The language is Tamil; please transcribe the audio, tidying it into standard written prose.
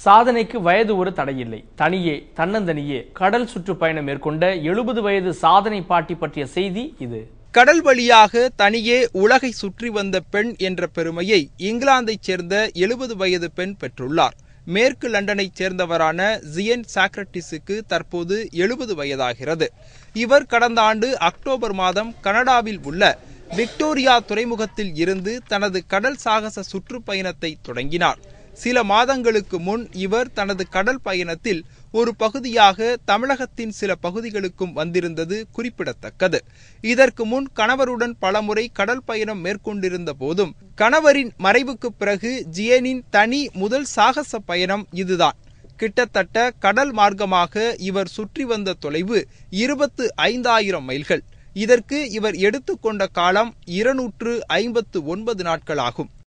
சாதனைக்கு வயது ஒரு தடையில்லை. தன்னந்தனியே கடல் சுற்றுப்பயணம் மேற்கொண்ட 70 வயது சாதனை பாட்டி பற்றிய செய்தி இது. கடல் வழியாக தனியே உலகை சுற்றி வந்த பெண் என்ற பெருமையை இங்கிலாந்தைச் சேர்ந்த 70 வயது பெண் பெற்றுள்ளார். மேற்கு லண்டனைச் சேர்ந்தவரான ஜியன் சாக்ரட்டிஸுக்கு தற்போது 70 வயதாகிறது. இவர் கடந்த ஆண்டு அக்டோபர் மாதம் கனடாவில் உள்ள விக்டோரியா துறைமுகத்தில் இருந்து தனது கடல் சாகச சுற்றுப்பயணத்தை தொடங்கினார். சில மாதங்களுக்கு முன் இவர் தனது கடல் பயணத்தில் ஒரு பகுதியாக தமிழகத்தின் சில பகுதிகளுக்கும் வந்திருந்தது குறிப்பிடத்தக்கது. இதற்கு முன் கணவருடன் பலமுறை கடல் பயணம் மேற்கொண்டிருந்த போதும் கணவரின் மறைவுக்கு பிறகு ஜியனின் தனி முதல் சாகச பயணம் இதுதான். கிட்டத்தட்ட கடல் மார்க்கமாக இவர் சுற்றி வந்த தொலைவு 25,000 மைல்கள். இதற்கு இவர் எடுத்துக்கொண்ட காலம் 259 நாட்கள் ஆகும்.